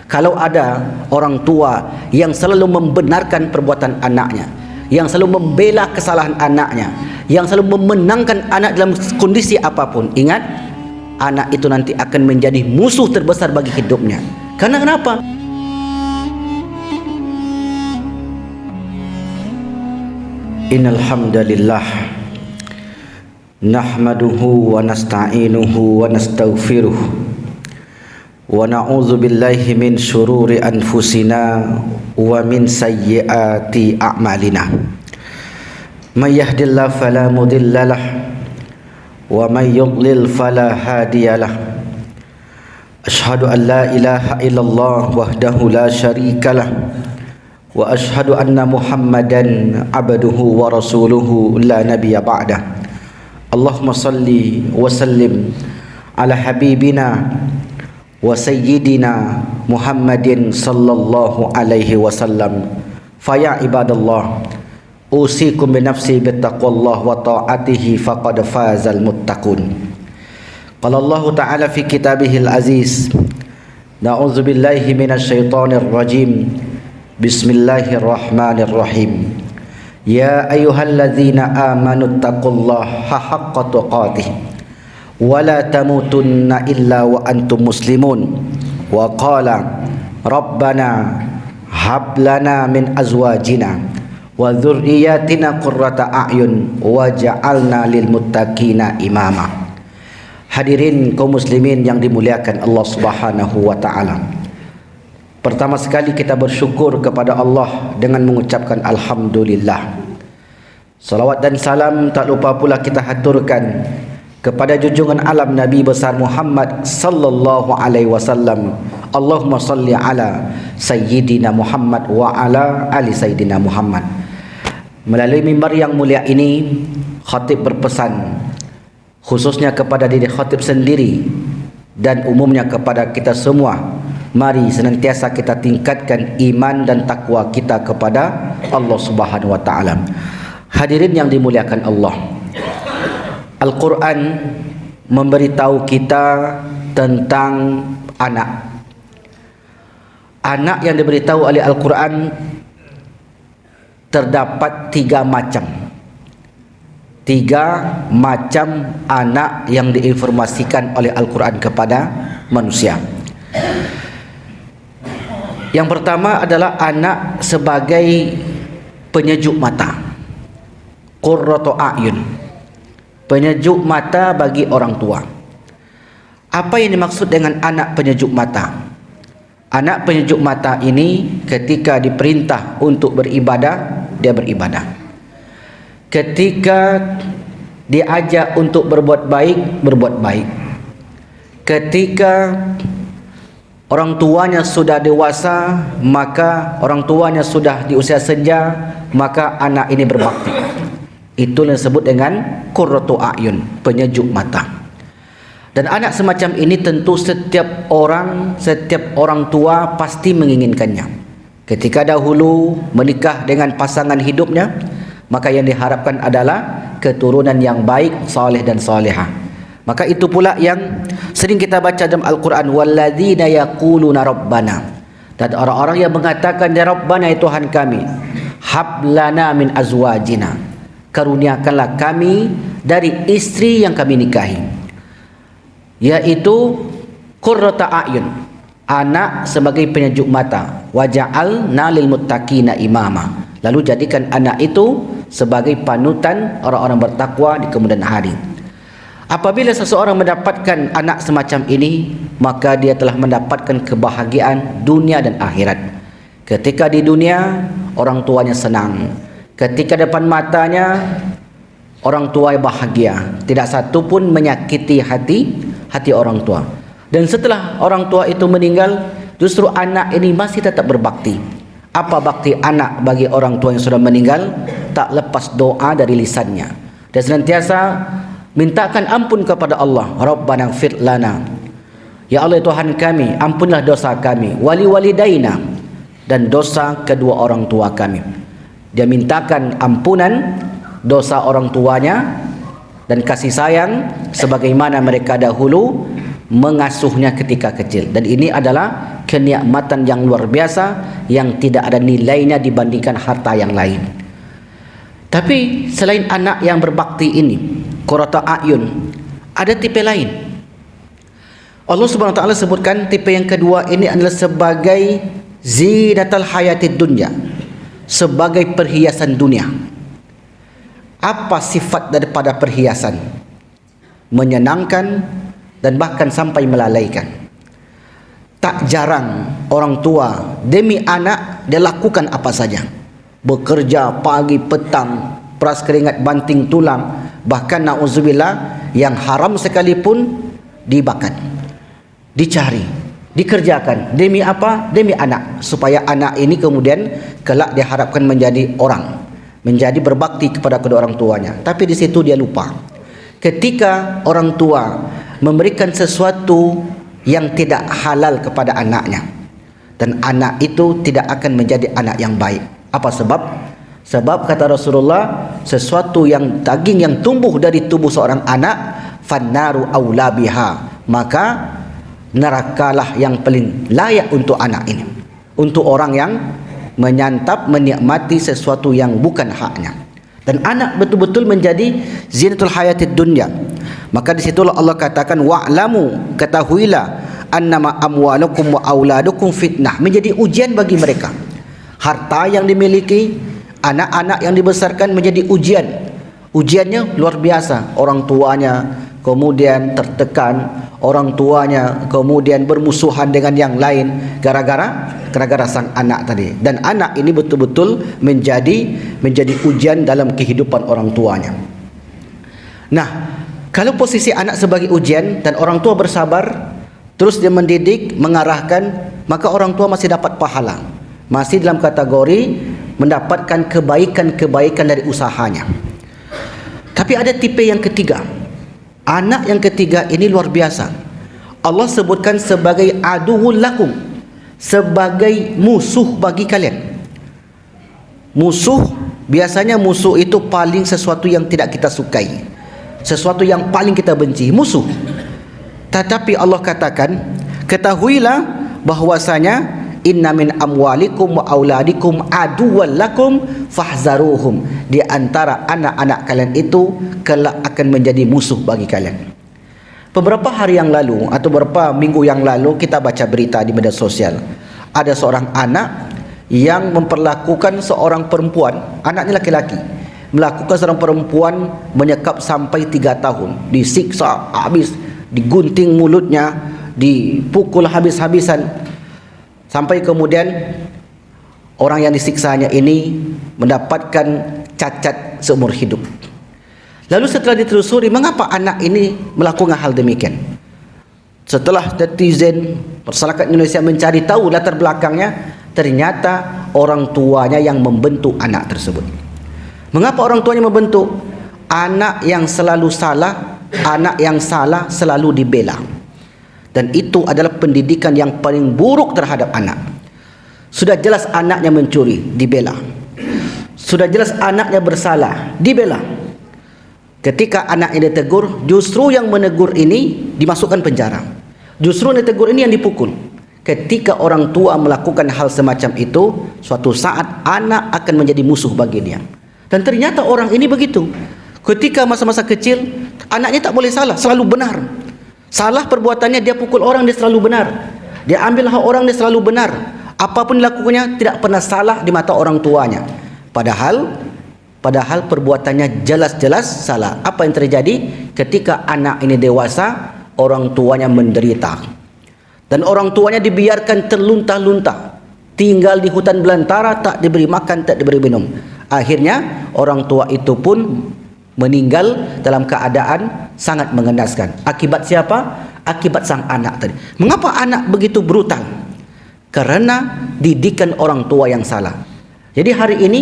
Kalau ada orang tua yang selalu membenarkan perbuatan anaknya, yang selalu membela kesalahan anaknya, yang selalu memenangkan anak dalam kondisi apapun, ingat, anak itu nanti akan menjadi musuh terbesar bagi hidupnya. Karena kenapa? Innal hamdalillah nahmaduhu wa nasta'inuhu wa nastaghfiruh wa na'udzu billahi min syururi anfusina wa min sayyiati a'malina. May yahdihillahu fala mudhillalah wa may yudlil fala hadiyalah. Asyhadu an la ilaha illallah wahdahu la syarikalah wa asyhadu anna Muhammadan abduhu wa rasuluhu la nabiyya ba'dah. Allahumma salli wa sallim ala habibina wa sayyidina Muhammadin sallallahu alaihi wasallam. Faya ibadallah, usikum bi nafsi bittaqwallah wa ta'atihi faqad fazal muttaqun. Qala Allah ta'ala fi kitabihil aziz, na'udzu billahi minasyaitonir rajim. Bismillahirrahmanirrahim. Ya ayyuhalladzina amanu taqullaha haqqa tuqatih wa la tamutunna illa wa antum muslimun. Wa qala rabbana hab lana min azwajina wa dzurriyyatina qurrata a'yun waj'alna lil muttaqina imama. Hadirin kaum muslimin yang dimuliakan Allah Subhanahu wa taala. Pertama sekali kita bersyukur kepada Allah dengan mengucapkan alhamdulillah. Salawat dan salam tak lupa pula kita haturkan kepada junjungan alam Nabi besar Muhammad sallallahu alaihi wasallam. Allahumma salli ala sayyidina Muhammad wa ala ali sayyidina Muhammad. Melalui mimbar yang mulia ini, khatib berpesan khususnya kepada diri khatib sendiri dan umumnya kepada kita semua, mari senantiasa kita tingkatkan iman dan takwa kita kepada Allah Subhanahu wa taala. Hadirin yang dimuliakan Allah, Al-Quran memberitahu kita tentang anak. Anak yang diberitahu oleh Al-Quran terdapat tiga macam anak yang diinformasikan oleh Al-Quran kepada manusia. Yang pertama adalah anak sebagai penyejuk mata, qurratu a'yun, penyejuk mata bagi orang tua. Apa yang dimaksud dengan anak penyejuk mata? Anak penyejuk mata ini ketika diperintah untuk beribadah, dia beribadah. Ketika diajak untuk berbuat baik, berbuat baik. Ketika orang tuanya sudah dewasa, maka orang tuanya sudah di usia senja, maka anak ini berbakti. Itu yang disebut dengan qurratu a'yun, penyejuk mata. Dan anak semacam ini tentu setiap orang tua pasti menginginkannya. Ketika dahulu menikah dengan pasangan hidupnya, maka yang diharapkan adalah keturunan yang baik, saleh dan salihah. Maka itu pula yang sering kita baca dalam Al-Quran, walladzina yaquluna rabbana, dan orang-orang yang mengatakan ya Rabbana, ya Tuhan kami, hablana min azwajina, karuniakanlah kami dari istri yang kami nikahi, yaitu qurrata a'yun, anak sebagai penyejuk mata, waja'alna lil muttaqina imama, lalu jadikan anak itu sebagai panutan orang-orang bertakwa di kemudian hari. Apabila seseorang mendapatkan anak semacam ini, maka dia telah mendapatkan kebahagiaan dunia dan akhirat. Ketika di dunia, orang tuanya senang. Ketika depan matanya, orang tua bahagia. Tidak satu pun menyakiti hati orang tua. Dan setelah orang tua itu meninggal, justru anak ini masih tetap berbakti. Apa bakti anak bagi orang tua yang sudah meninggal? Tak lepas doa dari lisannya. Dan senantiasa mintakan ampun kepada Allah. Rabbana ighfir lana, ya Allah Tuhan kami, ampunlah dosa kami, wali walidaina, dan dosa kedua orang tua kami. Dia mintakan ampunan dosa orang tuanya dan kasih sayang sebagaimana mereka dahulu mengasuhnya ketika kecil. Dan ini adalah kenikmatan yang luar biasa yang tidak ada nilainya dibandingkan harta yang lain. Tapi selain anak yang berbakti ini, qurrata a'yun, ada tipe lain. Allah Subhanahu wa taala sebutkan tipe yang kedua ini adalah sebagai zinatul hayatid dunya, sebagai perhiasan dunia. Apa sifat daripada perhiasan? Menyenangkan dan bahkan sampai melalaikan. Tak jarang orang tua demi anak dia lakukan apa saja. Bekerja pagi petang, peras keringat banting tulang, bahkan na'udzubillah yang haram sekalipun dibakar, dicari, dikerjakan. Demi apa? Demi anak, supaya anak ini kemudian kelak diharapkan menjadi orang, menjadi berbakti kepada kedua orang tuanya. Tapi di situ dia lupa, ketika orang tua memberikan sesuatu yang tidak halal kepada anaknya, dan anak itu tidak akan menjadi anak yang baik. Apa sebab? Sebab kata Rasulullah, sesuatu yang daging yang tumbuh dari tubuh seorang anak, fannaru aula biha, maka nerakalah yang paling layak untuk anak ini, untuk orang yang menyantap, menikmati sesuatu yang bukan haknya. Dan anak betul-betul menjadi zinatul hayatid dunya. Maka disitulah Allah katakan, wa'lamu, ketahuilah, annama amwalukum wa auladukum fitnah, menjadi ujian bagi mereka. Harta yang dimiliki, anak-anak yang dibesarkan menjadi ujian. Ujiannya luar biasa. Orang tuanya kemudian tertekan, orang tuanya kemudian bermusuhan dengan yang lain gara-gara sang anak tadi. Dan anak ini betul-betul menjadi ujian dalam kehidupan orang tuanya. Nah, kalau posisi anak sebagai ujian dan orang tua bersabar, terus dia mendidik, mengarahkan, maka orang tua masih dapat pahala, masih dalam kategori mendapatkan kebaikan-kebaikan dari usahanya. Tapi ada tipe yang ketiga. Anak yang ketiga ini luar biasa. Allah sebutkan sebagai aduwwul lakum, sebagai musuh bagi kalian. Musuh, biasanya musuh itu paling sesuatu yang tidak kita sukai, sesuatu yang paling kita benci, musuh. Tetapi Allah katakan, ketahuilah bahwasanya inna min amwalikum wa auladikum aduwwal lakum fahzaruhum, di antara anak-anak kalian itu kelak akan menjadi musuh bagi kalian. Beberapa hari yang lalu atau beberapa minggu yang lalu kita baca berita di media sosial, ada seorang anak yang memperlakukan seorang perempuan, anaknya laki-laki, melakukan seorang perempuan menyekap sampai 3 tahun, disiksa habis, digunting mulutnya, dipukul habis-habisan, sampai kemudian orang yang disiksanya ini mendapatkan cacat seumur hidup. Lalu setelah ditelusuri, mengapa anak ini melakukan hal demikian? Setelah netizen masyarakat Indonesia mencari tahu latar belakangnya, ternyata orang tuanya yang membentuk anak tersebut. Mengapa orang tuanya membentuk? Anak yang selalu salah, anak yang salah selalu dibela. Dan itu adalah pendidikan yang paling buruk terhadap anak. Sudah jelas anaknya mencuri, dibela. Sudah jelas anaknya bersalah, dibela. Ketika anaknya ditegur, justru yang menegur ini dimasukkan penjara. Justru yang ditegur ini yang dipukul. Ketika orang tua melakukan hal semacam itu, suatu saat anak akan menjadi musuh bagi dia. Dan ternyata orang ini begitu. Ketika masa-masa kecil, anaknya tak boleh salah, selalu benar. Salah perbuatannya, dia pukul orang, dia selalu benar. Dia ambil hak orang, dia selalu benar. Apapun dilakukannya tidak pernah salah di mata orang tuanya. Padahal perbuatannya jelas-jelas salah. Apa yang terjadi? Ketika anak ini dewasa, orang tuanya menderita. Dan orang tuanya dibiarkan terlunta-lunta, tinggal di hutan belantara, tak diberi makan, tak diberi minum. Akhirnya orang tua itu pun meninggal dalam keadaan sangat mengenaskan. Akibat siapa? Akibat sang anak tadi. Mengapa anak begitu brutal? Karena didikan orang tua yang salah. Jadi hari ini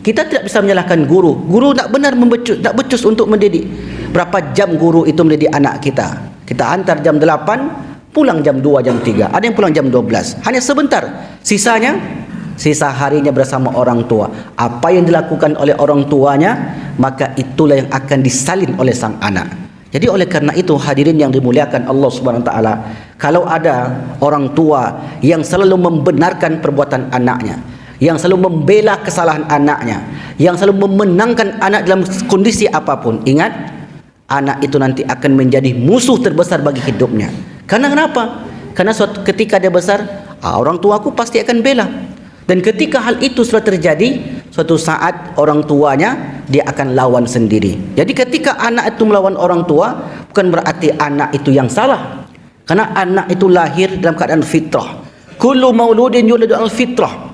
kita tidak bisa menyalahkan guru. Guru tak benar tak becus untuk mendidik. Berapa jam guru itu mendidik anak kita? Kita hantar jam 8, pulang jam 2, jam 3. Ada yang pulang jam 12. Hanya sebentar. Sisa harinya bersama orang tua. Apa yang dilakukan oleh orang tuanya, maka itulah yang akan disalin oleh sang anak. Jadi oleh karena itu, hadirin yang dimuliakan Allah Subhanahu wa taala, Kalau ada orang tua yang selalu membenarkan perbuatan anaknya, yang selalu membela kesalahan anaknya, yang selalu memenangkan anak dalam kondisi apapun, ingat, anak itu nanti akan menjadi musuh terbesar bagi hidupnya. Karena kenapa? Karena suatu ketika dia besar, orang tuaku pasti akan bela. Dan ketika hal itu sudah terjadi, suatu saat orang tuanya dia akan lawan sendiri. Jadi ketika anak itu melawan orang tua, bukan berarti anak itu yang salah. Karena anak itu lahir dalam keadaan fitrah. Kullu mauludin yuladu al fitrah.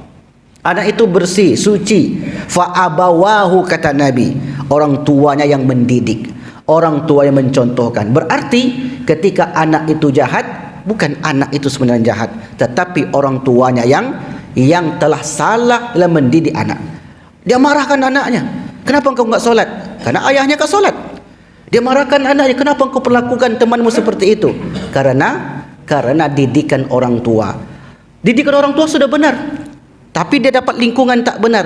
Anak itu bersih, suci. Fa abawahu, kata Nabi, orang tuanya yang mendidik, orang tua yang mencontohkan. Berarti ketika anak itu jahat, bukan anak itu sebenarnya jahat, tetapi orang tuanya yang telah salah dalam mendidik anak. Dia marahkan anaknya, kenapa engkau enggak solat? Karena ayahnya enggak solat. Dia marahkan anaknya, kenapa engkau perlakukan temanmu seperti itu? Karena didikan orang tua. Didikan orang tua sudah benar, tapi dia dapat lingkungan tak benar.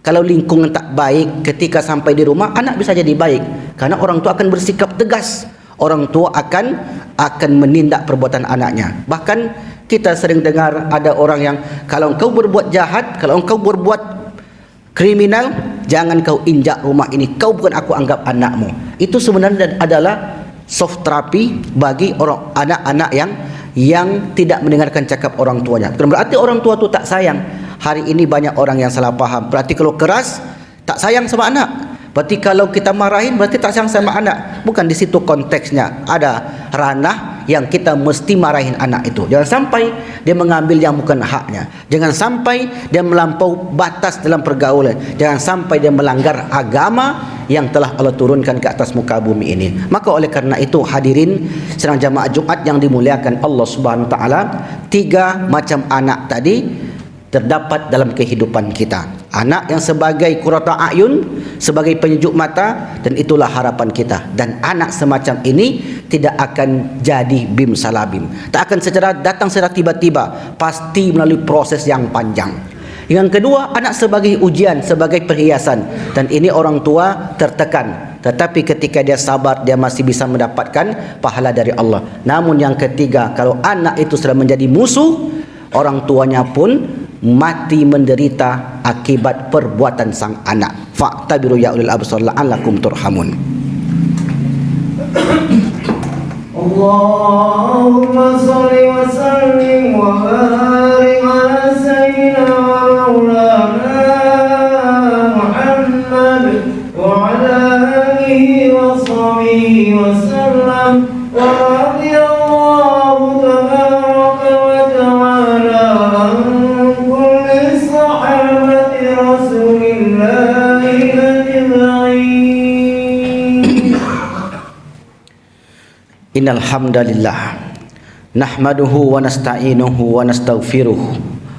Kalau lingkungan tak baik, ketika sampai di rumah, anak bisa jadi baik. Karena orang tua akan bersikap tegas. Orang tua akan menindak perbuatan anaknya. Bahkan kita sering dengar ada orang yang, kalau engkau berbuat jahat, kalau engkau berbuat kriminal, jangan kau injak rumah ini, kau bukan aku anggap anakmu. Itu sebenarnya adalah soft terapi bagi orang anak-anak yang tidak mendengarkan cakap orang tuanya. Bukan berarti orang tua itu tak sayang. Hari ini banyak orang yang salah faham. Berarti kalau keras tak sayang sama anak. Berarti kalau kita marahin berarti tak sayang sama anak. Bukan di situ konteksnya. Ada ranah yang kita mesti marahin anak itu. Jangan sampai dia mengambil yang bukan haknya. Jangan sampai dia melampau batas dalam pergaulan. Jangan sampai dia melanggar agama yang telah Allah turunkan ke atas muka bumi ini. Maka oleh karena itu, hadirin sedang jamaah Jumat yang dimuliakan Allah Subhanahu wa taala, 3 macam anak tadi terdapat dalam kehidupan kita. Anak yang sebagai qurrata ayun, sebagai penyejuk mata, dan itulah harapan kita. Dan anak semacam ini tidak akan jadi bim salabim, tak akan datang secara tiba-tiba, pasti melalui proses yang panjang. Yang kedua, anak sebagai ujian, sebagai perhiasan, dan ini orang tua tertekan, tetapi ketika dia sabar, dia masih bisa mendapatkan pahala dari Allah. Namun yang ketiga, kalau anak itu sudah menjadi musuh, orang tuanya pun mati menderita akibat perbuatan sang anak. Fa'tabiru ya ulil absar la'allakum turhamun. Allahumma shalli wa sallim wa barik ala sayyidina wa maulana Muhammad wa ala alihi wa sahbihi wa sallam. Wa radiyallahu tabaraka wa ta'ala an kulli sahabati rasulillahi ajma'in. Innal hamdalillah nahmaduhu wa nasta'inuhu wa nastaghfiruh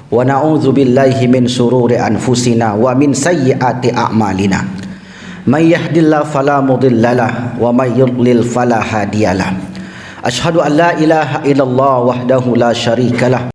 wa na'udzu billahi min shururi anfusina wa min sayyiati a'malina. May yahdihillahu fala mudhillalah wa may yudlil fala hadiyalah. Asyhadu an la ilaha illallah wahdahu la syarikalah